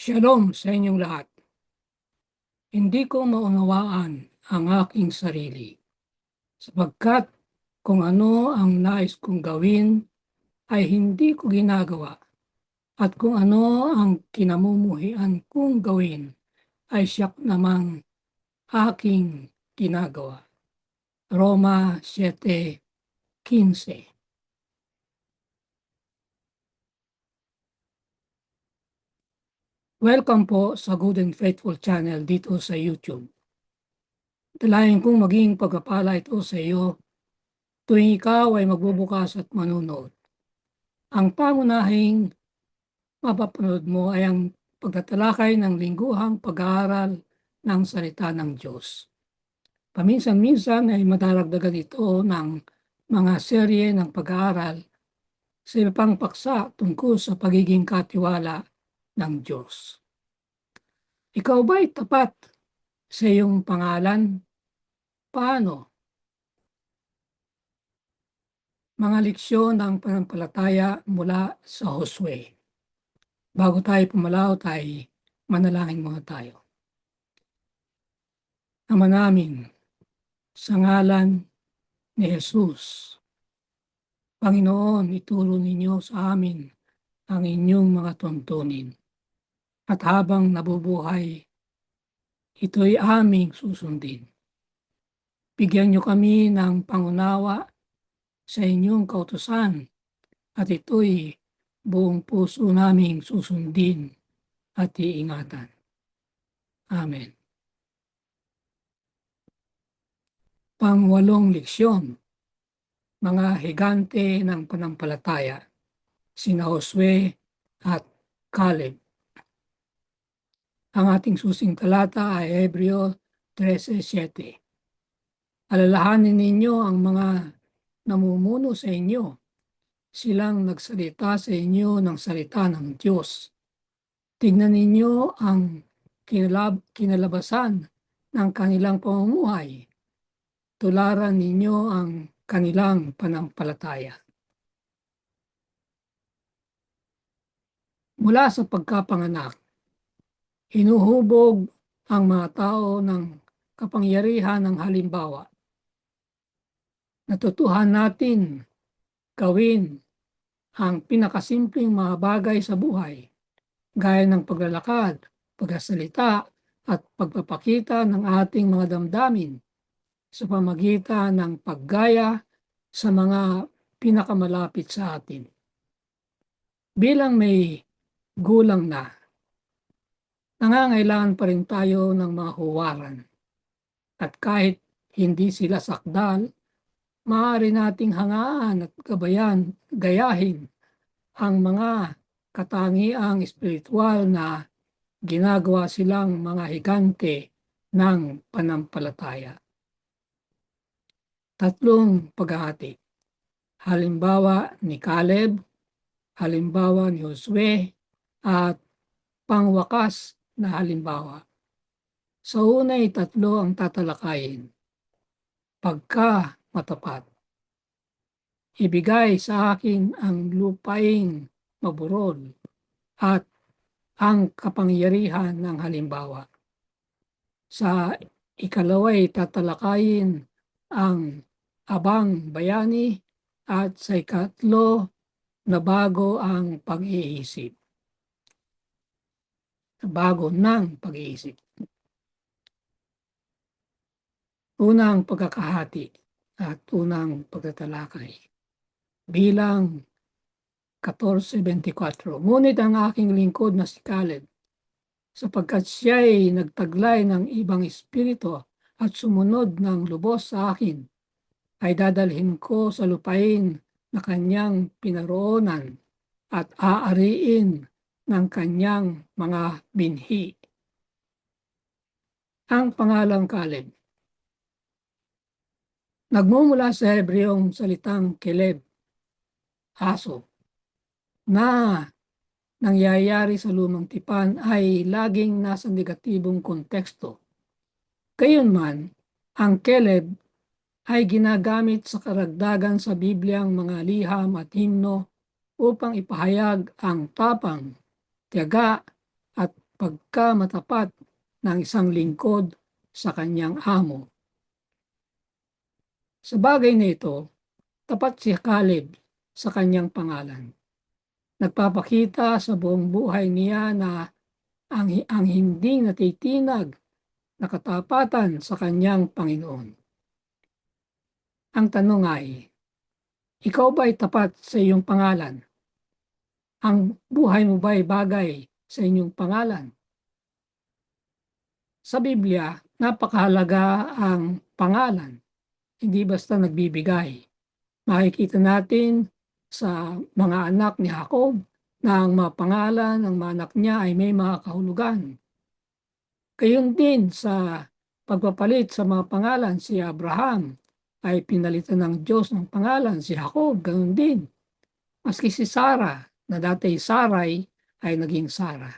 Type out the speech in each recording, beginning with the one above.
Shalom sa inyong lahat. Hindi ko maunawaan ang aking sarili, sapagkat kung ano ang nais kong gawin ay hindi ko ginagawa, at kung ano ang kinamumuhian kong gawin ay siyak namang aking ginagawa. Roma 7:15. Welcome po sa Good and Faithful Channel dito sa YouTube. Dalayan kong maging pagpapala ito sa iyo tuwing ikaw ay magbubukas at manunood. Ang pangunahing mapapanood mo ay ang pagtatalakay ng lingguhang pag-aaral ng salita ng Diyos. Paminsan-minsan ay madaragdagan ito ng mga serye ng pag-aaral sa iba pang paksa tungkol sa pagiging katiwala ng Diyos. Ikaw ba'y tapat sa iyong pangalan? Paano? Mga leksyon ng pananampalataya mula sa Josue. Bago tayo pumalaw, tayo manalangin muna tayo. Ama namin, sa ngalan ni Jesus, Panginoon, ituro ninyo sa amin ang inyong mga tuntunin. At habang nabubuhay, ito'y aming susundin. Bigyan niyo kami ng pangunawa sa inyong kautusan at ito'y buong puso naming susundin at iingatan. Amen. Pangwalong leksyon, mga higante ng panampalataya, sina Josue at Caleb. Ang ating susing talata ay Hebreo 13:7. Alalahanin ninyo ang mga namumuno sa inyo. Silang nagsalita sa inyo ng salita ng Diyos. Tignan ninyo ang kinalabasan ng kanilang pamumuhay. Tularan ninyo ang kanilang panampalataya. Mula sa pagkapanganak, hinuhubog ang mga tao ng kapangyarihan ng halimbawa. Natutuhan natin gawin ang pinakasimpleng mga bagay sa buhay, gaya ng paglalakad, pagsasalita, at pagpapakita ng ating mga damdamin sa pamagitan ng paggaya sa mga pinakamalapit sa atin. Bilang may gulang na, nangangailangan pa rin tayo ng mga huwaran. At kahit hindi sila sakdal, maaari nating hangaan at gayahin ang mga katangiang espiritual na ginagawa silang mga higante ng panampalataya. Tatlong paghahati. Halimbawa ni Caleb, halimbawa ni Josue, at pangwakas na halimbawa. Sa unay tatlo ang tatalakayin. Pagka matapat. Ibigay sa akin ang lupaing maburol at ang kapangyarihan ng halimbawa. Sa ikalaway tatalakayin ang abang bayani at sa ikatlo na bago ang pag-iisip. Bago ng pag-iisip. Unang pagkakahati at unang pagtatalakay. Bilang 14:24. Ngunit ang aking lingkod na si Caleb, sapagkat siya'y nagtaglay ng ibang espiritu at sumunod ng lubos sa akin, ay dadalhin ko sa lupain na kanyang pinaroonan at aariin ng kanyang mga binhi. Ang pangalang Caleb. Nagmumula sa Hebreong salitang keleb, aso, na nangyayari sa lumang tipan ay laging nasa negatibong konteksto. Gayunman, ang keleb ay ginagamit sa karagdagan sa Bibliang mga liham at himno upang ipahayag ang tapang, tiyaga at pagkamatapat ng isang lingkod sa kanyang amo. Sa bagay na ito, tapat si Caleb sa kanyang pangalan. Nagpapakita sa buong buhay niya na ang hindi natitinag na katapatan sa kanyang Panginoon. Ang tanong ay, ikaw ba'y tapat sa iyong pangalan? Ang buhay mo ba'y bagay sa inyong pangalan? Sa Biblia, napakahalaga ang pangalan. Hindi basta nagbibigay. Makikita natin sa mga anak ni Jacob na ang mga pangalan ng mga anak niya ay may mga kahulugan. Gayon din sa pagpapalit sa mga pangalan, si Abraham ay pinalitan ng Diyos ng pangalan, si Jacob, gayon din. Maski si Sarah, na dati Sarai, ay naging Sarah.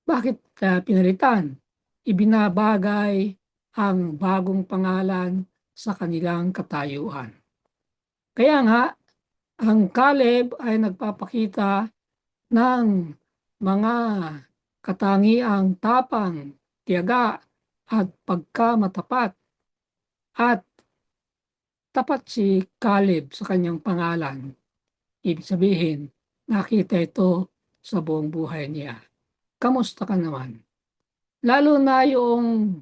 Bakit pinalitan? Ibinabagay ang bagong pangalan sa kanilang katayuan. Kaya nga, ang Caleb ay nagpapakita ng mga katangiang tapang, tiyaga, at pagkamatapat. At tapat si Caleb sa kanyang pangalan. Ibig sabihin, nakita ito sa buong buhay niya. Kamusta ka naman? Lalo na yung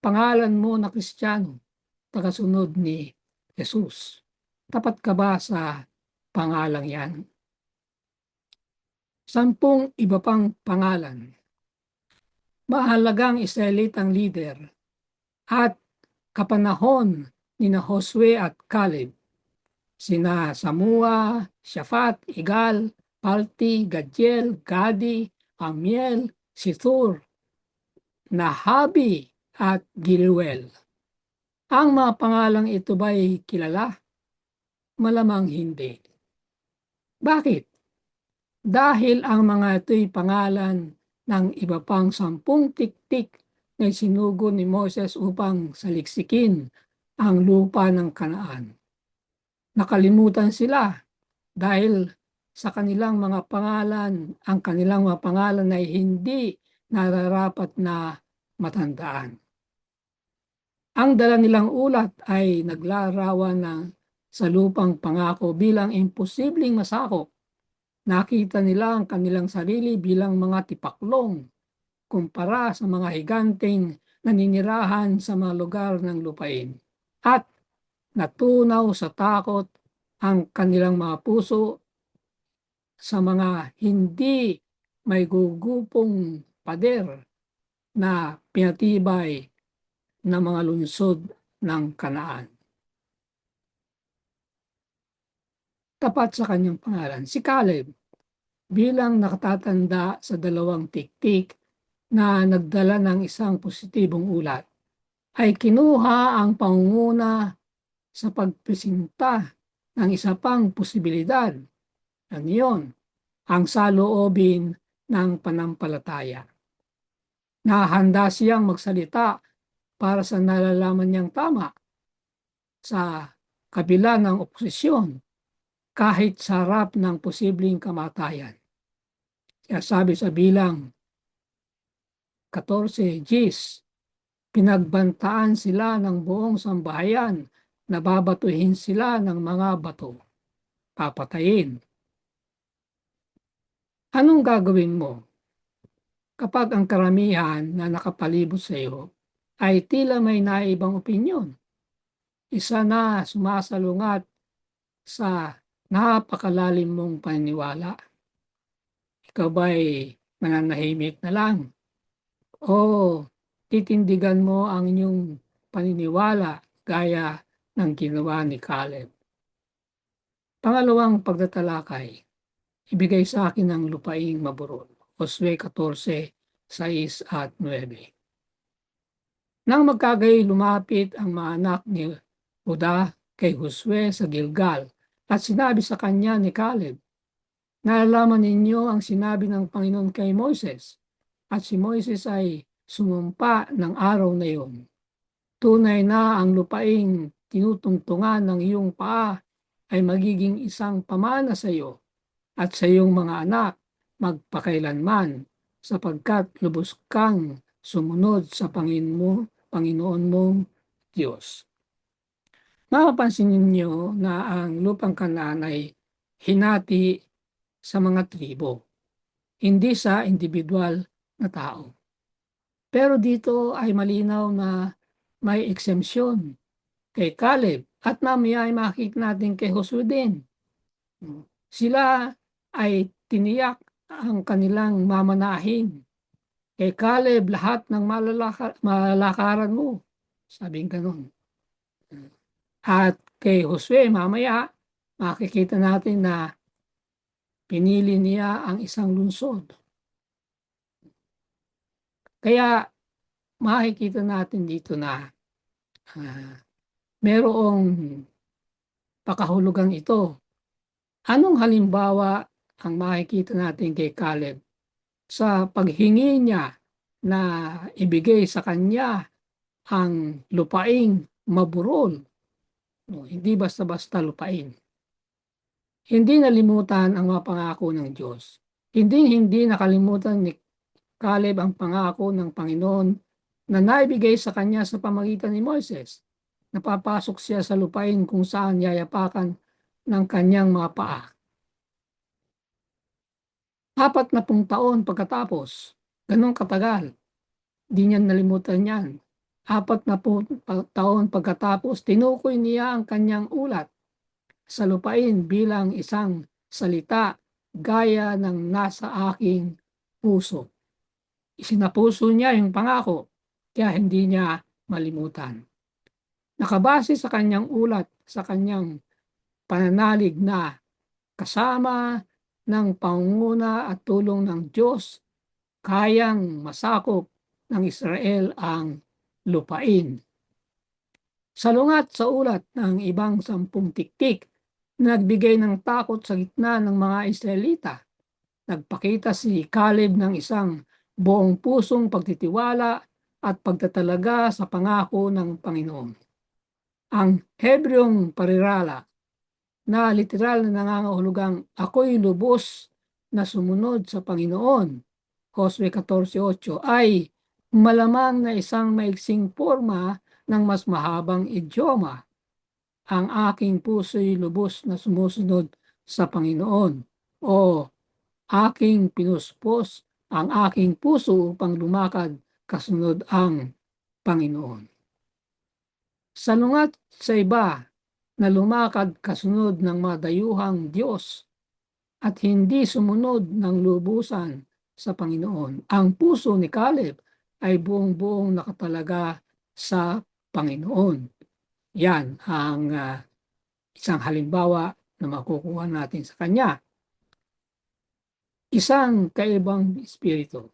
pangalan mo na Kristiyano, tagasunod ni Jesus. Tapat ka ba sa pangalang yan? 10 iba pang pangalan. Mahalagang Israelitang leader at kapanahon ni Josue at Caleb. Sina Samua, Shaphat, Igal, Palti, Gadiel, Gadi, Amiel, Sithur, Nahabi, at Gilwel. Ang mga pangalang ito ba'y kilala? Malamang hindi. Bakit? Dahil ang mga ito'y pangalan ng iba pang 10 tiktik na sinugo ni Moses upang saliksikin ang lupa ng Kanaan. Nakalimutan sila dahil sa kanilang mga pangalan, ang kanilang mga pangalan ay hindi nararapat na matandaan. Ang dala nilang ulat ay naglarawan ng sa lupang pangako bilang imposibleng masakop. Nakita nila ang kanilang sarili bilang mga tipaklong kumpara sa mga higanteng naninirahan sa mga lugar ng lupain. At natunaw sa takot ang kanilang mga puso sa mga hindi may gugupong pader na pinatibay ng mga lungsod ng Kanaan. Tapat sa kanyang pangalan, si Caleb, bilang nakatatanda sa 2 tiktik na nagdala ng isang positibong ulat, ay kinuha ang pangunguna sa pagpresinta ng isa pang posibilidad. Ano yun? Ang saloobin ng panampalataya. Nahanda siyang magsalita para sa nalalaman niyang tama sa kabila ng oposisyon kahit sa harap ng posibleng kamatayan. Kaya sabi sa bilang 14, Gis, pinagbantaan sila ng buong sambahayan na babatuhin sila ng mga bato. Papatayin. Anong gagawin mo kapag ang karamihan na nakapalibot sa iyo ay tila may naibang opinyon? Isa na sumasalungat sa napakalalim mong paniniwala. Ikaw ba'y mananahimik na lang? O titindigan mo ang inyong paniniwala gaya ng ginawa ni Caleb? Pangalawang pagtatalakay, ibigay sa akin ang lupaing maburol. Josue 14, 6 at 9. Nang magkagay lumapit ang mga anak ni Juda kay Josue sa Gilgal at sinabi sa kanya ni Caleb, nalalaman ninyo ang sinabi ng Panginoon kay Moises, at si Moises ay sumumpa ng araw na iyon. Tunay na ang lupaing tinutungtungan ng iyong paa ay magiging isang pamana sa iyo at sa iyong mga anak magpakailanman sapagkat lubos kang sumunod sa Panginoon mong Diyos. Mapapansin ninyo na ang lupang Kanaan ay hinati sa mga tribo, hindi sa individual na tao. Pero dito ay malinaw na may exemption kay Caleb at mamaya ay makikita natin kay Joshua din. Sila ay tiniyak ang kanilang mamanahin. Kay Caleb, lahat ng malalakaran mo. Sabing ganun. At kay Josue, mamaya, makikita natin na pinili niya ang isang lungsod. Kaya makikita natin dito na merong pakahulugan ito. Anong halimbawa ang makikita natin kay Caleb sa paghingi niya na ibigay sa kanya ang lupaing maburol? No, hindi basta-basta lupain. Hindi nalimutan ang mga pangako ng Diyos. Hindi nakalimutan ni Caleb ang pangako ng Panginoon na naibigay sa kanya sa pamagitan ni Moises. Napapasok siya sa lupain kung saan yayapakan ng kanyang mga paa. 40 taon pagkatapos, ganun katagal, di niya nalimutan yan. 40 taon pagkatapos, tinukoy niya ang kanyang ulat sa lupain bilang isang salita gaya ng nasa aking puso. Isinapuso niya yung pangako, kaya hindi niya malimutan. Nakabase sa kanyang ulat, sa kanyang pananalig na kasama ng pangunguna at tulong ng Diyos, kayang masakop ng Israel ang lupain. Salungat sa ulat ng ibang 10 tiktik, nagbigay ng takot sa gitna ng mga Israelita. Nagpakita si Caleb ng isang buong pusong pagtitiwala at pagtatalaga sa pangako ng Panginoon. Ang Hebreong parirala na literal na nangangahulugang ako'y lubos na sumunod sa Panginoon, Josue 14:8, ay malamang na isang maiksing forma ng mas mahabang idioma. Ang aking puso'y lubos na sumusunod sa Panginoon, o aking pinuspos ang aking puso upang lumakad kasunod ang Panginoon. Salungat sa iba na lumakad kasunod ng madayuhang Diyos at hindi sumunod ng lubusan sa Panginoon. Ang puso ni Caleb ay buong-buong nakatalaga sa Panginoon. Yan ang isang halimbawa na makukuha natin sa kanya. Isang kaibang espiritu.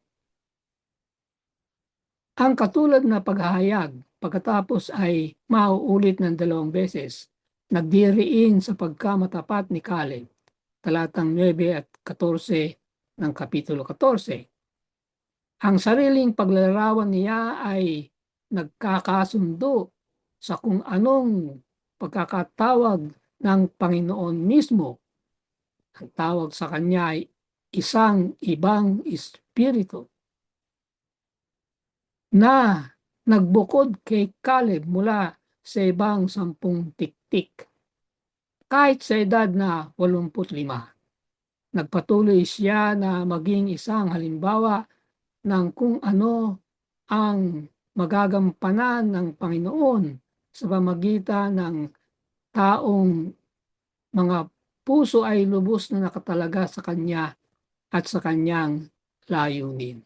Ang katulad na paghahayag pagkatapos ay mauulit ng 2 beses, nagdiriin sa pagkamatapat ni Caleb, talatang 9 at 14 ng kapitulo 14. Ang sariling paglalarawan niya ay nagkakasundo sa kung anong pagkakatawag ng Panginoon mismo. Ang tawag sa kanya ay isang ibang espiritu na nagbukod kay Caleb mula sa ibang 10 tiktik. Kahit sa edad na 85, nagpatuloy siya na maging isang halimbawa ng kung ano ang magagampanan ng Panginoon sa pamagitan ng taong mga puso ay lubos na nakatalaga sa Kanya at sa Kanyang layunin.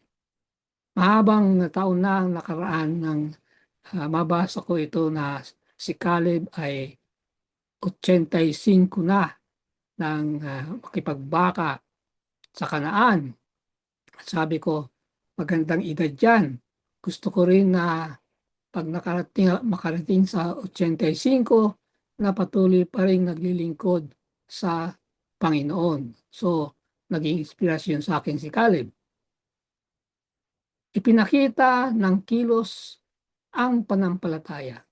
Mahabang taon na ang nakaraan ng mabasa ko ito na si Caleb ay 85 na ng makipagbaka sa Kanaan. Sabi ko, magandang edad yan. Gusto ko rin na pag makarating sa 85, na patuloy pa rin naglilingkod sa Panginoon. So, naging inspirasyon sa akin si Caleb. Ipinakita ng kilos ang panampalataya.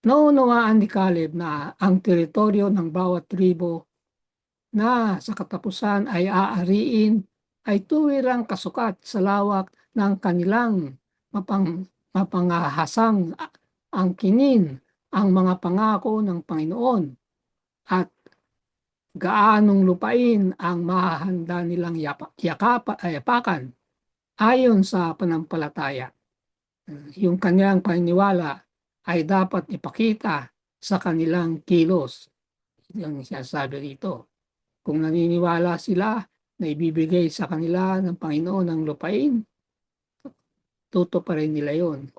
Naunawaan ni Caleb na ang teritoryo ng bawat tribo na sa katapusan ay aariin ay tuwirang kasukat sa lawak ng kanilang mapangahasang angkinin ang mga pangako ng Panginoon at gaanong lupain ang mahahanda nilang yapakan ayon sa panampalataya. Yung kanyang paniniwala ay dapat ipakita sa kanilang kilos. Yung sinasabi rito. Kung naniniwala sila na ibibigay sa kanila ng Panginoon ang lupain, tutuparin nila yon.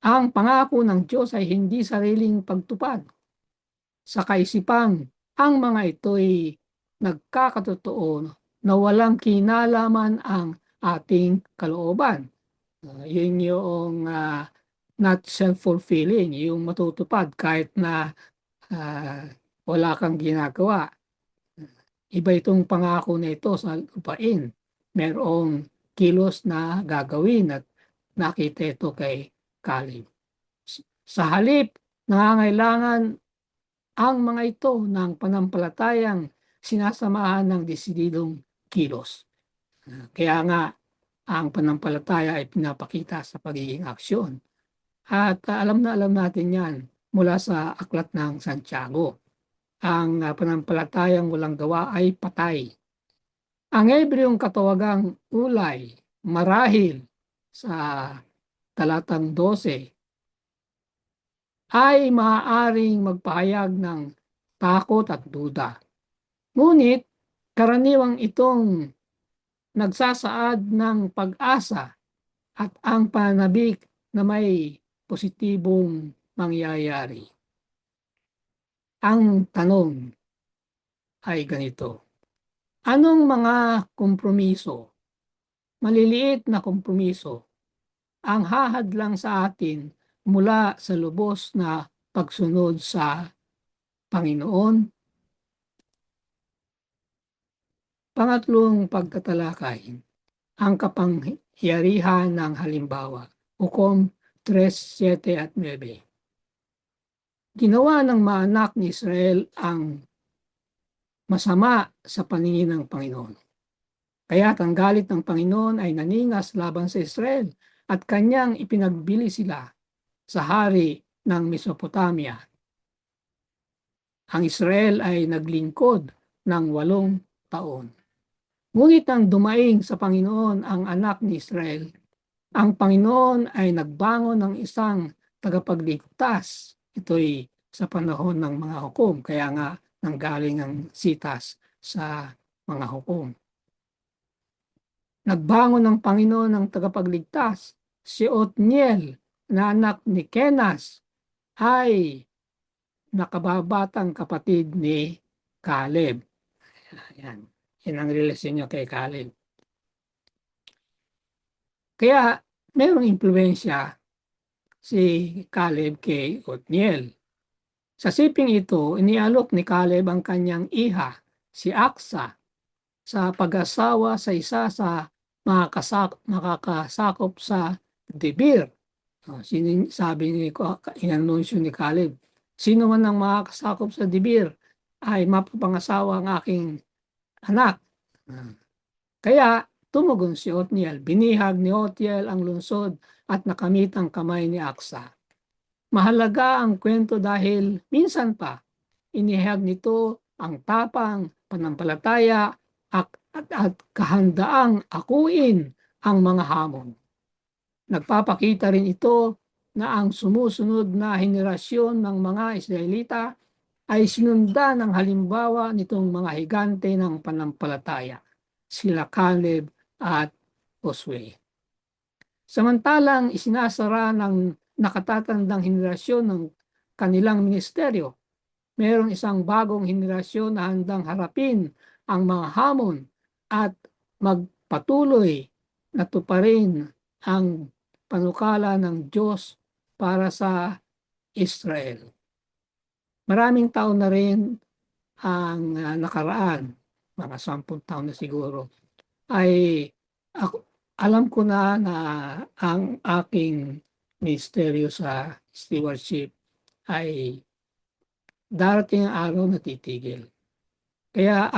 Ang pangako ng Diyos ay hindi sariling pagtupad. Sa kaisipang, ang mga ito'y nagkakatotoo na walang kinalaman ang ating kalooban. Yun yung not self-fulfilling, yung matutupad kahit na wala kang ginagawa. Iba itong pangako na ito sa lupain. Merong kilos na gagawin at nakita ito kay Caleb. Sa halip, nangangailangan ang mga ito ng panampalatayang sinasamahan ng desididong kilos. Kaya nga, ang panampalataya ay pinapakita sa pagiging aksyon. At alam na alam natin yan mula sa Aklat ng Santiago. Ang panampalatayang walang gawa ay patay. Ang Hebrewong katawagang ulay, marahil sa talatang 12, ay maaaring magpahayag ng takot at duda. Ngunit karaniwang itong nagsasaad ng pag-asa at ang pananabik na may positibong mangyayari. Ang tanong ay ganito. Anong mga kompromiso, maliliit na kompromiso, ang hahadlang sa atin mula sa lubos na pagsunod sa Panginoon? Pangatlong pagtatalakay, ang kapangyarihan ng halimbawa, Hukom 3:7 at 9. Ginawa ng mga anak ni Israel ang masama sa paningin ng Panginoon. Kaya't ang galit ng Panginoon ay naningas laban sa Israel at kanyang ipinagbili sila sa hari ng Mesopotamia. Ang Israel ay naglingkod ng 8 taon. Ngunit nang dumaing sa Panginoon ang anak ni Israel, ang Panginoon ay nagbangon ng isang tagapagligtas. Ito'y sa panahon ng mga hukom, kaya nga nanggaling ang sitas sa mga hukom. Nagbangon ng Panginoon ng tagapagligtas, si Othniel na anak ni Kenas ay nakababatang kapatid ni Caleb. Yan. Yan ang relasyon niya kay Caleb. Kaya mayroong impluensya si Caleb kay Othniel. Sa siping ito, inialok ni Caleb ang kanyang iha, si Aksa, sa pag-asawa sa isa sa makakasakop sa Debir. Sabi ni inanunsyo ni Caleb, sino man ang makakasakop sa Debir ay mapapangasawa ang aking anak. Kaya tumugon si Othniel. Binihag ni Othniel ang lungsod at nakamit ang kamay ni Aksa. Mahalaga ang kwento dahil minsan pa inihag nito ang tapang, panampalataya at kahandaang akuin ang mga hamon. Nagpapakita rin ito na ang sumusunod na henerasyon ng mga Israelita ay sinundan ng halimbawa nitong mga higante ng panampalataya, sila Caleb at Josue. Samantalang isinasara ng nakatatandang henerasyon ng kanilang ministeryo, mayroong isang bagong henerasyon na handang harapin ang mga hamon at magpatuloy na tuparin ang panukala ng Diyos para sa Israel. Maraming taon na rin ang nakaraan, mga 10 taon na siguro, ay alam ko na ang aking ministeryo sa stewardship ay darating ang araw na titigil. Kaya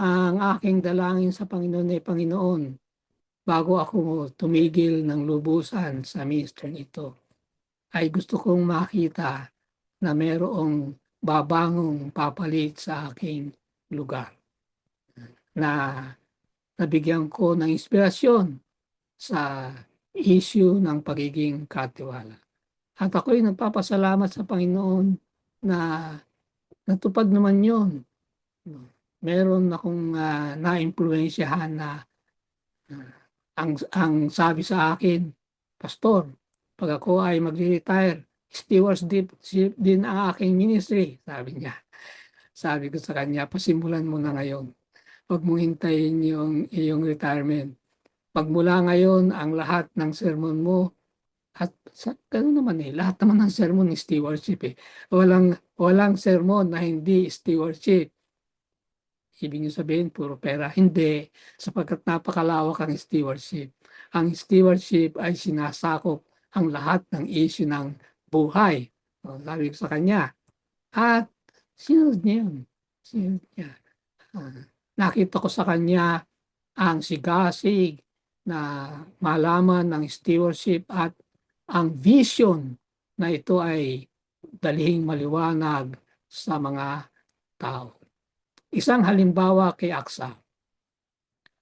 ang aking dalangin sa Panginoon ay, Panginoon, bago ako tumigil ng lubusan sa ministry ito, ay gusto kong makita na mayroong babangong papalit sa aking lugar, na nabigyan ko ng inspirasyon sa issue ng pagiging katiwala. At ako'y nagpapasalamat sa Panginoon na natupad naman yon. Meron akong naimpluwensyahan na ang sabi sa akin, Pastor, pag ako ay magre-retire, stewardship din ang aking ministry, sabi niya. Sabi ko sa kanya, pasimulan mo na ngayon. Huwag mong hintayin yung iyong retirement. Pagmula ngayon, ang lahat ng sermon mo, at gano'n naman lahat naman ng sermon is stewardship eh. Walang sermon na hindi stewardship. Ibig niyo sabihin, puro pera. Hindi, sapagkat napakalawak ang stewardship. Ang stewardship ay sinasakop ang lahat ng issue ng buhay. So, sabi ko sa kanya, at sinunod niya yun. Sinunod niya. Nakita ko sa kanya ang sigasig na malaman ng stewardship at ang vision na ito ay dalhing maliwanag sa mga tao. Isang halimbawa kay Aksa.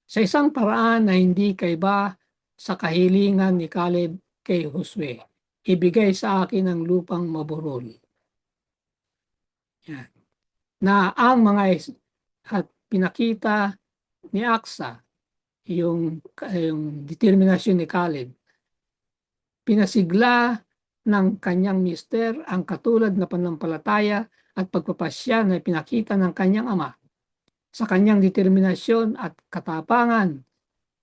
Sa isang paraan na hindi kaiba sa kahilingan ni Caleb kay Josue, ibigay sa akin ang lupang maburol. Yan. Na ang mga at pinakita ni Aksa yung determinasyon ni Caleb. Pinasigla ng kanyang mister ang katulad na pananampalataya at pagpapasya na pinakita ng kanyang ama. Sa kanyang determinasyon at katapangan,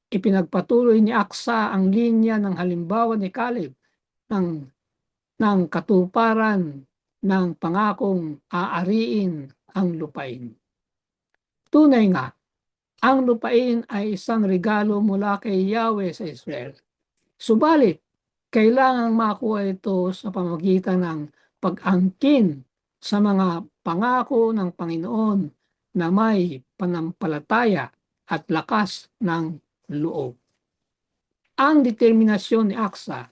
ipinagpatuloy ni Aksa ang linya ng halimbawa ni Caleb ng katuparan ng pangakong aariin ang lupain. Tunay nga, ang lupain ay isang regalo mula kay Yahweh sa Israel. Subalit, kailangang makuha ito sa pamamagitan ng pag-angkin sa mga pangako ng Panginoon na may panampalataya at lakas ng loob. Ang determinasyon ni Aksa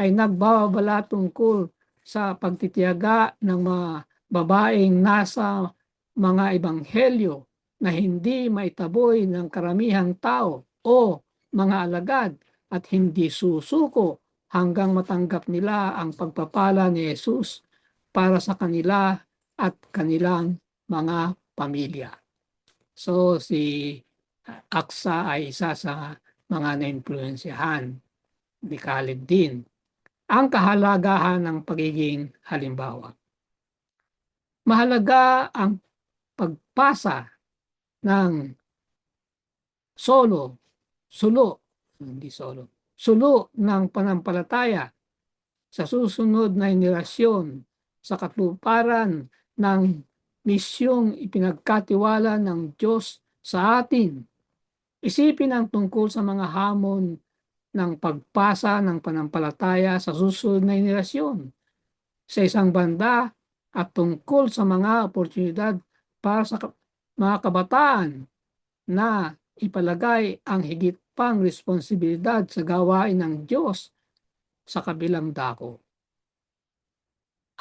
ay nagbabala tungkol sa pagtitiyaga ng mga babaeng nasa mga ebanghelyo na hindi maitaboy ng karamihang tao o mga alagad at hindi susuko hanggang matanggap nila ang pagpapala ni Jesus para sa kanila at kanilang mga pamilya. So si Aksa ay isa sa mga na-influensyahan ni Caleb din. Ang kahalagahan ng pagiging halimbawa. Mahalaga ang pagpasa ng sulo ng panampalataya sa susunod na henerasyon sa katuparan ng misyong ipinagkatiwala ng Diyos sa atin. Isipin ang tungkol sa mga hamon ng pagpasa ng panampalataya sa susunod na henerasyon sa isang banda at tungkol sa mga oportunidad para sa mga kabataan na ipalagay ang higit pang responsibilidad sa gawain ng Diyos sa kabilang dako.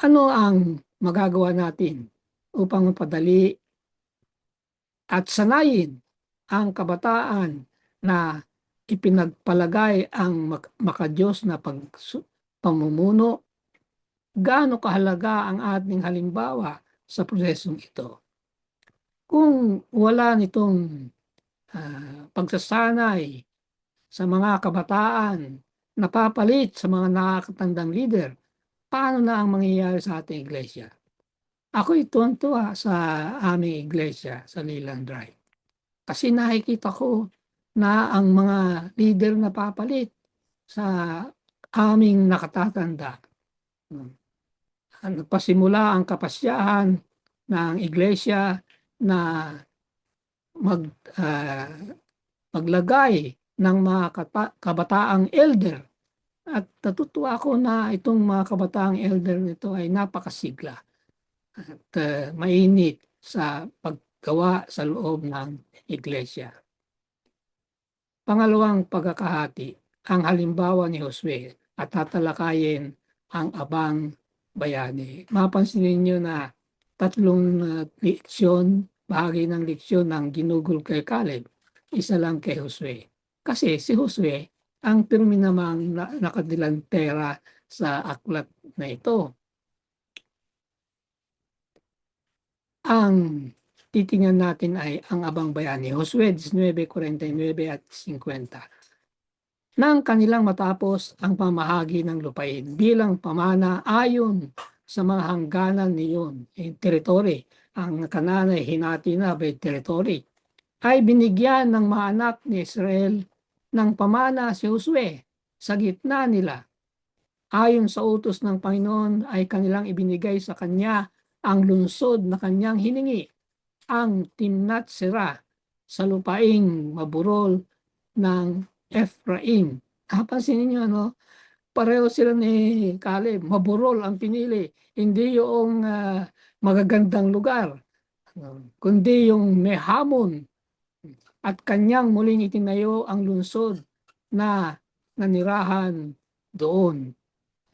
Ano ang magagawa natin upang mapadali at sanayin ang kabataan na ipinagpalagay ang makadiyos na pamumuno? Gaano kahalaga ang ating halimbawa sa prosesong ito? Kung wala nitong pagsasanay sa mga kabataan na papalit sa mga nakakatandang leader, paano na ang mangyayari sa ating iglesia? Ako'y tuwan-tuwa sa aming iglesia sa Leland Drive. Kasi nakikita ko na ang mga leader na papalit sa aming nakatatanda. Nagpasimula ang kapasyahan ng iglesia na maglagay ng mga kabataang elder. At natutuwa ako na itong mga kabataang elder nito ay napakasigla at mainit sa gawa sa loob ng iglesia. Pangalawang pagkakahati, ang halimbawa ni Josue at tatalakayin ang abang bayani. Mapansin ninyo na tatlong leksyon, bahagi ng leksyon ng ginugol kay Caleb, isa lang kay Josue. Kasi si Josue ang pirmi namang nakadilantera sa aklat na ito. Ang titingnan natin ay ang abang bayani, Josue 19:49 at 50. Nang kanilang matapos ang pamahagi ng lupain bilang pamana ayon sa mga hangganan niyon, teritoryo, ang Kanaan ay hinati na by teritoryo, ay binigyan ng mga anak ni Israel ng pamana si Josue sa gitna nila. Ayon sa utos ng Panginoon ay kanilang ibinigay sa kanya ang lungsod na kanyang hiningi, ang Timnat Serah sa lupaing maburol ng Ephraim. Napansin niyo, pareho sila ni Caleb. Maburol ang pinili. Hindi yung magagandang lugar, kundi yung may hamon. At kanyang muling itinayo ang lungsod na nanirahan doon.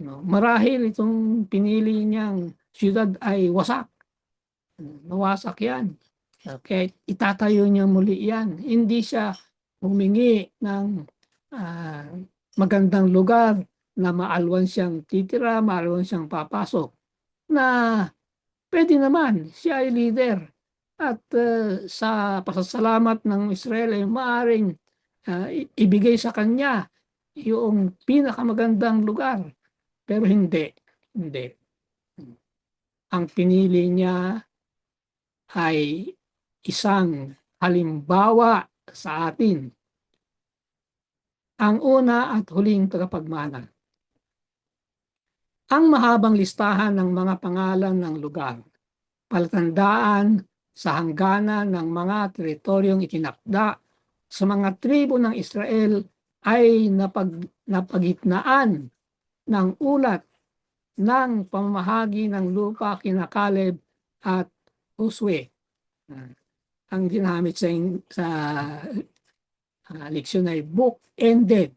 Marahil itong pinili niyang siyudad ay wasak. Nawasak yan. Okay, itatayo niya muli yan. Hindi siya humingi ng magandang lugar na maalwan siyang titira, maalwan siyang papasok. Na pwede naman, siya ay leader. At sa pasasalamat ng Israel ay maaaring ibigay sa kanya yung pinakamagandang lugar. Pero hindi. Ang pinili niya ay isang halimbawa sa atin. Ang una at huling tagapagmana. Ang mahabang listahan ng mga pangalan ng lugar, palatandaan sa hangganan ng mga teritoryong itinakda sa mga tribo ng Israel ay napagitnaan ng ulat ng pamamahagi ng lupa kina Caleb at Josue. Ang ginamit sa leksyon ay book-ended.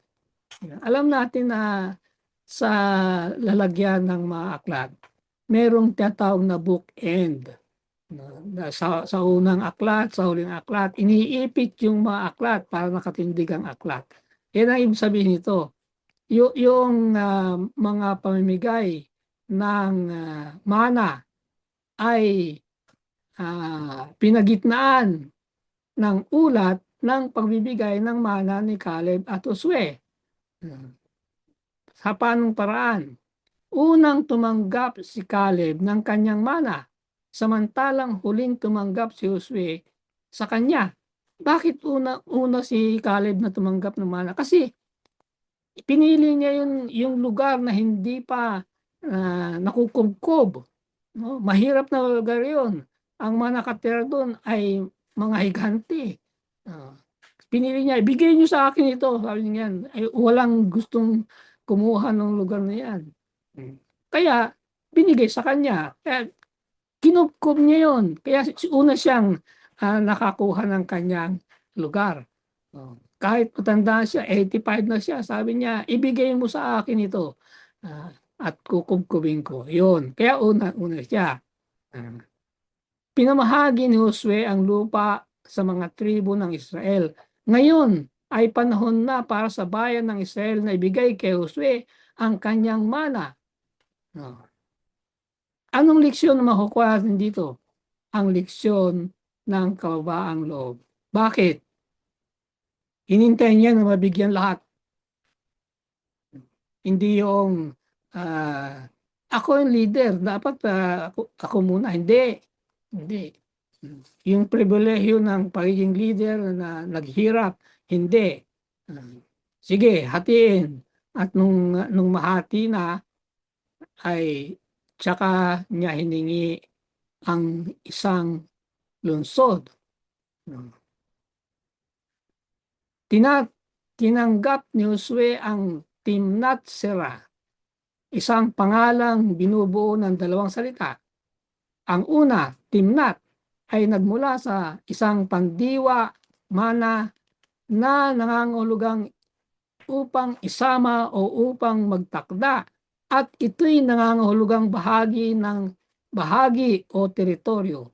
Alam natin na sa lalagyan ng mga aklat, merong tinatawag na book-end. Sa unang aklat, sa huling aklat, iniipit yung mga aklat para nakatindig ang aklat. Yan ang ibig sabihin nito. Yung mga pamimigay ng mana ay pinagitnaan ng ulat ng pagbibigay ng mana ni Caleb at Josue. Sa panong paraan? Unang tumanggap si Caleb ng kanyang mana, samantalang huling tumanggap si Josue sa kanya. Bakit una si Caleb na tumanggap ng mana? Kasi pinili niya yung lugar na hindi pa nakukubkob. No? Mahirap na lugar yun. Ang mga nakatira doon ay mga higante. Pinili niya, ibigay niyo sa akin ito. Sabi niya, ay, walang gustong kumuha ng lugar na yan. Kaya, binigay sa kanya. Kaya, kinubkob niya yun. Kaya, una siyang nakakuha ng kanyang lugar. Kahit matanda siya, 85 na siya, sabi niya, ibigay mo sa akin ito. At kukubkubin ko. Yun. Kaya, una siya. Pinamahagi ni Josue ang lupa sa mga tribo ng Israel. Ngayon ay panahon na para sa bayan ng Israel na ibigay kay Josue ang kanyang mana. Anong leksyon na makukuha natin dito? Ang leksyon ng kababaang loob. Bakit? Hinintay niya na mabigyan lahat. Hindi yung ako yung leader, dapat ako muna. Hindi. Yung pribilehiyo ng pagiging leader na naghirap, hindi. Sige, hatiin. At nung mahati na, ay tsaka niya hiningi ang isang lungsod. Tinanggap ni Josue ang Timnat Serah, isang pangalang binubuo ng dalawang salita. Ang una, Timnat, ay nagmula sa isang pandiwa mana na nangangahulugang upang isama o upang magtakda, at ito'y nangangahulugang bahagi o teritoryo.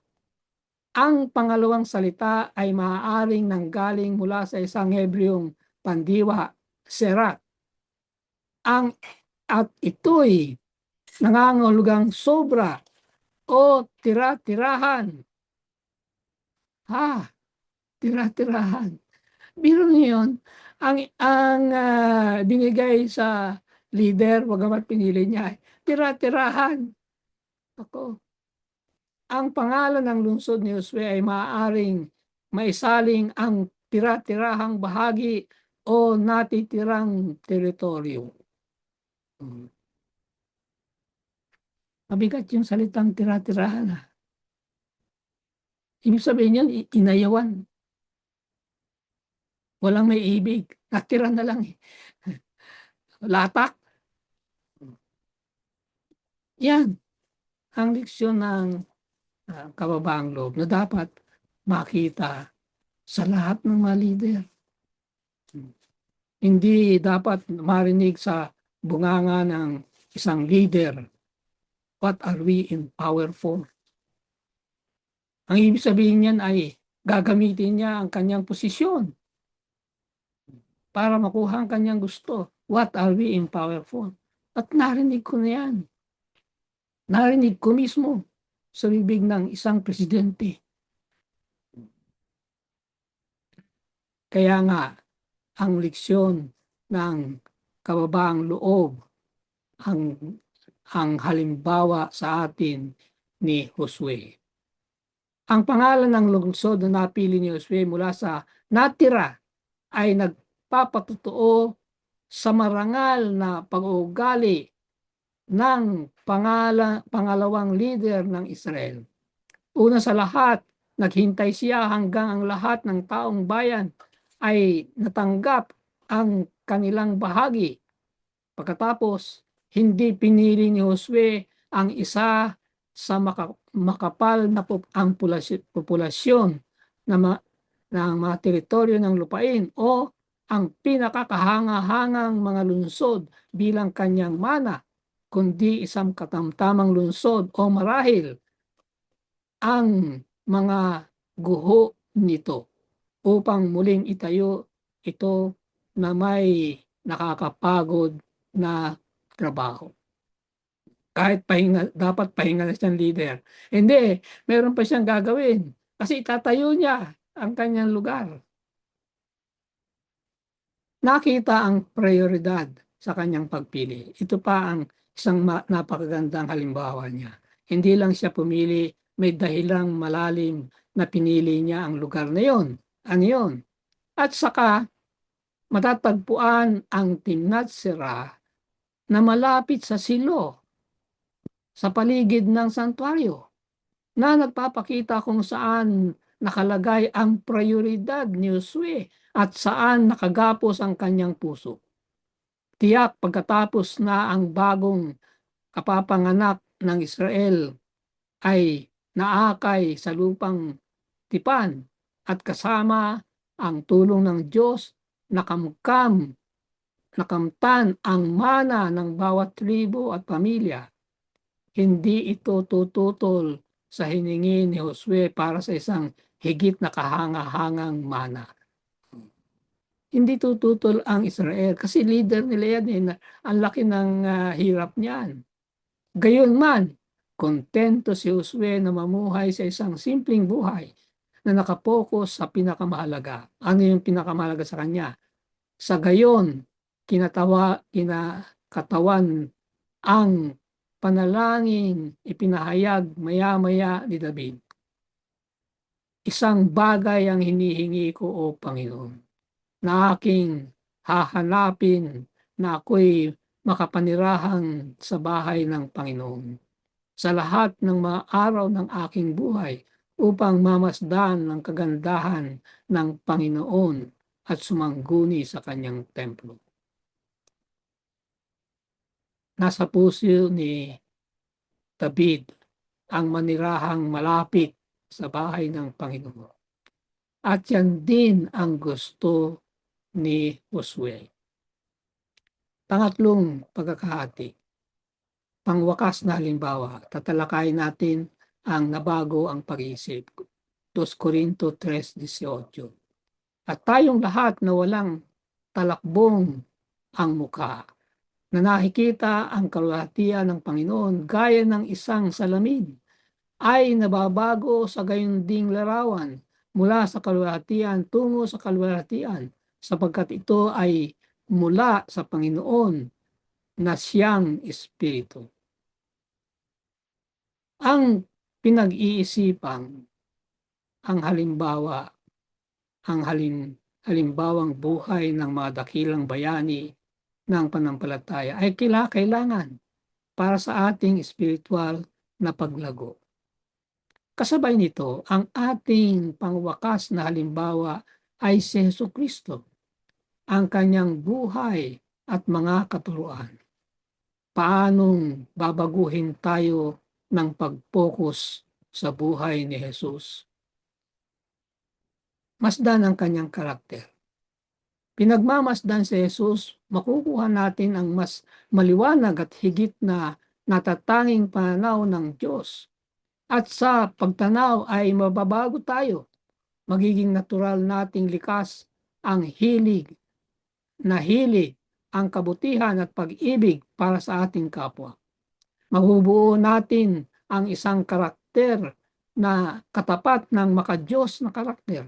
Ang pangalawang salita ay maaaring nanggaling mula sa isang Hebreong pandiwa, serat, at ito'y nangangahulugang sobra o tira-tirahan. Tira-tirahan. Biro niyo yun, ang binigay sa leader, bagamat pinili niya, tira-tirahan. Ako, ang pangalan ng lungsod ni Josue ay maaaring maisaling ang tira-tirahang bahagi o natitirang teritoryo. Mabigat yung salitang tira-tirahan. Ibig sabihin yan, inayawan. Walang may ibig. Natira na lang eh. Latak. Yan ang leksyon ng kababaang loob na dapat makita sa lahat ng mga leader. Hindi dapat marinig sa bunganga ng isang leader, what are we in power for? Ang ibig sabihin niyan ay gagamitin niya ang kanyang posisyon para makuha ang kanyang gusto. What are we in power for? At narinig ko na yan. Narinig ko mismo sa bibig ng isang presidente. Kaya nga, ang leksyon ng kababaang loob, ang halimbawa sa atin ni Josue. Ang pangalan ng lungsod na napili ni Josue mula sa natira ay nagpapatutuo sa marangal na pag-uugali ng pangalawang leader ng Israel. Una sa lahat, naghintay siya hanggang ang lahat ng taong bayan ay natanggap ang kanilang bahagi. Pagkatapos, hindi pinili ni Josue ang isa sa makapal na ang populasyon ng mga teritoryo ng lupain o ang pinakakahanga-hangang mga lungsod bilang kanyang mana, kundi isang katamtamang lungsod o marahil ang mga guho nito upang muling itayo ito na may nakakapagod na trabaho. Kahit dapat pahinga na siyang leader. Hindi, meron pa siyang gagawin kasi itatayo niya ang kanyang lugar. Nakita ang prioridad sa kanyang pagpili. Ito pa ang isang napakagandang halimbawa niya. Hindi lang siya pumili, may dahilang malalim na pinili niya ang lugar na yon. Ano yun? At saka matatagpuan ang Timnat Serah na malapit sa Silo, sa paligid ng santuaryo, na nagpapakita kung saan nakalagay ang prioridad ni Josue at saan nakagapos ang kanyang puso. Tiyak pagkatapos na ang bagong kapapanganak ng Israel ay naakay sa lupang tipan at kasama ang tulong ng Diyos, nakamtan ang mana ng bawat tribo at pamilya. Hindi ito tututol sa hiningi ni Josue para sa isang higit na kahanga-hangang mana. Hindi tututol ang Israel kasi leader nila yan. Ang laki ng hirap niyan. Gayunman, kontento si Josue na mamuhay sa isang simpleng buhay na nakapokus sa pinakamahalaga. Ano yung pinakamahalaga sa kanya? Sa gayon, kinakatawan ang panalangin ipinahayag maya-maya ni David. Isang bagay ang hinihingi ko, O Panginoon, na aking hahanapin, na ako'y makapanirahan sa bahay ng Panginoon sa lahat ng mga araw ng aking buhay upang mamasdan ng kagandahan ng Panginoon at sumangguni sa kanyang templo. Nasa puso ni David ang manirahang malapit sa bahay ng Panginoon. At yan din ang gusto ni Josue. Pangatlong pagkakahati, pangwakas na halimbawa, tatalakayin natin ang nabago ang pag-iisip. 2 Corinto 3:18. At tayong lahat na walang talakbong ang mukha, na nakikita ang kalwalhatian ng Panginoon gaya ng isang salamin, ay nababago sa gayon ding larawan mula sa kalwalhatian tungo sa kalwalhatian, sapagkat ito ay mula sa Panginoon na siyang Espiritu. Ang pinag-iisipang ang halimbawa, ang halimbawang buhay ng mga dakilang bayani ng panampalataya ay kailangan para sa ating espiritual na paglago. Kasabay nito, ang ating pangwakas na halimbawa ay si Jesucristo, ang kanyang buhay at mga katuruan. Paanong babaguhin tayo ng pag-focus sa buhay ni Jesus? Masdan ang kanyang karakter. Pinagmamasdan si Jesus, makukuha natin ang mas maliwanag at higit na natatanging pananaw ng Diyos. At sa pagtanaw ay mababago tayo. Magiging natural nating likas ang hilig, ang kabutihan at pag-ibig para sa ating kapwa. Mabubuo natin ang isang karakter na katapat ng makadiyos na karakter.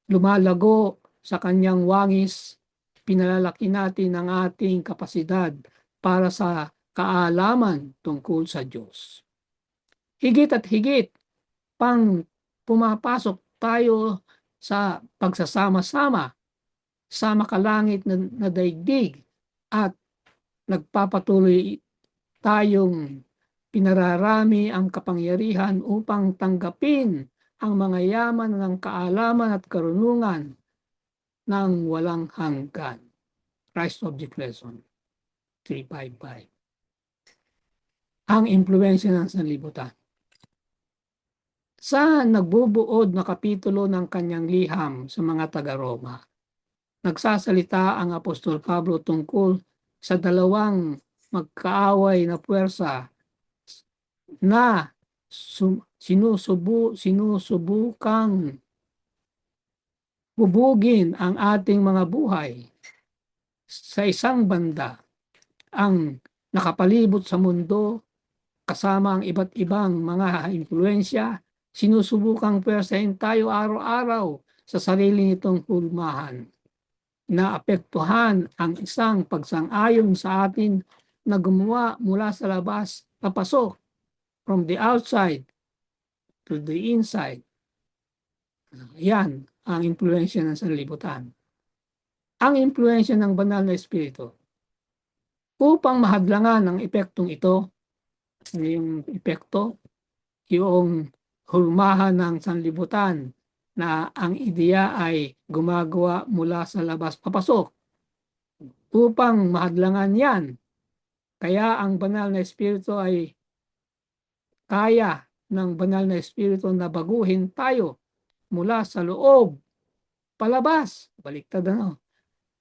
Lumalago sa kanyang wangis, pinalalaki natin ang ating kapasidad para sa kaalaman tungkol sa Diyos. Higit at higit pang pumapasok tayo sa pagsasama-sama sa makalangit na daigdig at nagpapatuloy tayong pinararami ang kapangyarihan upang tanggapin ang mga yaman ng kaalaman at karunungan ng walang hanggan. Christ Object Lesson 355. Ang impluwensya ng sanlibutan. Sa nagbubuod na kapitulo ng kanyang liham sa mga taga-Roma, nagsasalita ang Apostol Pablo tungkol sa dalawang magkaaway na puwersa na sinusubukang bubugin ang ating mga buhay. Sa isang banda, ang nakapalibot sa mundo kasama ang iba't ibang mga impluensya, sinusubukang pwersahin tayo araw-araw sa sarili nitong hulmahan, na apektuhan ang isang pagsang-ayon sa atin na gumawa mula sa labas papasok, from the outside to the inside. Yan ang impluensya ng sanlibutan. Ang impluensya ng banal na espiritu. Upang mahadlangan ang epektong ito, yung epekto, yung hulmahan ng sanlibutan na ang ideya ay gumagawa mula sa labas papasok. Upang mahadlangan yan, kaya ang banal na espiritu ay kaya ng banal na espiritu na baguhin tayo mula sa loob palabas, baliktad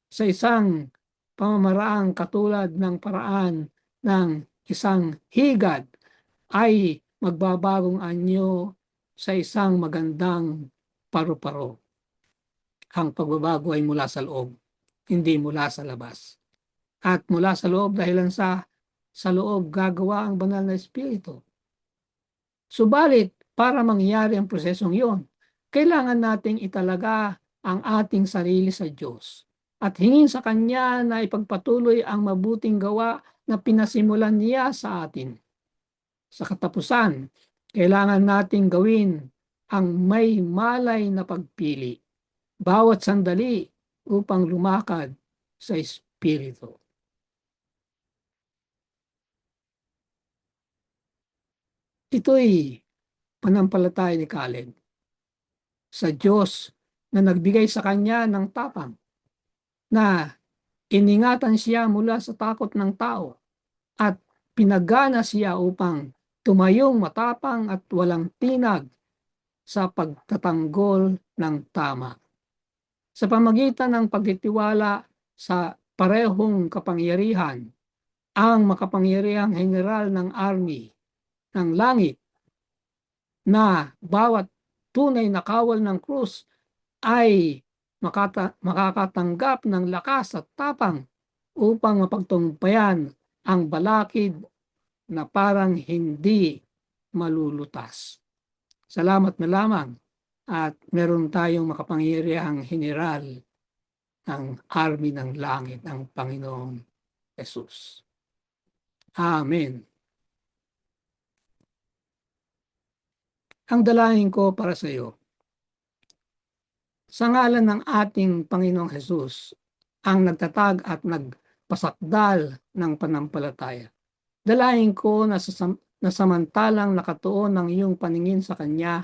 sa isang pamamaraang katulad ng paraan ng isang higad ay magbabagong anyo sa isang magandang paru-paro. Ang pagbabago ay mula sa loob, hindi mula sa labas. At mula sa loob dahilan sa loob gagawa ang banal na espiritu. Subalit, para mangyari ang prosesong iyon, kailangan nating italaga ang ating sarili sa Diyos at hingin sa Kanya na ipagpatuloy ang mabuting gawa na pinasimulan niya sa atin. Sa katapusan, kailangan nating gawin ang may malay na pagpili, bawat sandali upang lumakad sa Espiritu. Ito'y panampalataya ni Caleb sa Diyos na nagbigay sa kanya ng tapang, na iningatan siya mula sa takot ng tao at pinagana siya upang tumayong matapang at walang tinag sa pagtatanggol ng tama. Sa pamagitan ng pagtitiwala sa parehong kapangyarihan, ang makapangyarihang general ng army ng langit na bawat tunay na kawal ng krus ay makakatanggap ng lakas at tapang upang mapagtumpayan ang balakid na parang hindi malulutas. Salamat na lamang at meron tayong makapangyarihang general ng army ng langit ng Panginoong Jesus. Amen. Ang dalangin ko para sa iyo, sa ngalan ng ating Panginoong Jesus, ang nagtatag at nagpasakdal ng panampalataya. Dalangin ko na samantalang nakatuon ng iyong paningin sa Kanya,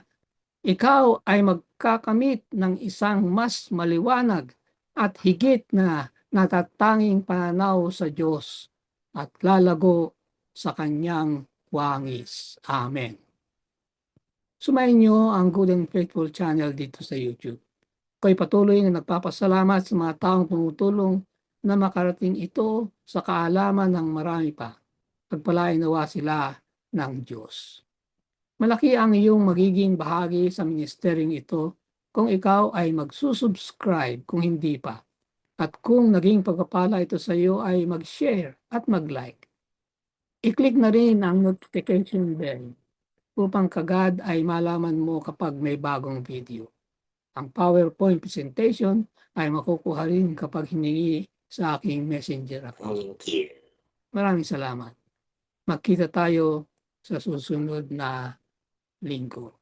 ikaw ay magkakamit ng isang mas maliwanag at higit na natatanging pananaw sa Diyos at lalago sa Kanyang wangis. Amen. Sumayin niyo ang Good and Faithful channel dito sa YouTube. Ako'y patuloy na nagpapasalamat sa mga taong tumutulong na makarating ito sa kaalaman ng marami pa. Pagpalain nawa sila ng Diyos. Malaki ang iyong magiging bahagi sa ministeryong ito kung ikaw ay magsusubscribe kung hindi pa. At kung naging pagpapala ito sa iyo ay mag-share at mag-like. I-click na rin ang notification bell upang kagad ay malaman mo kapag may bagong video. Ang PowerPoint presentation ay makukuha rin kapag hiningi sa aking messenger account. Maraming salamat. Magkita tayo sa susunod na linggo.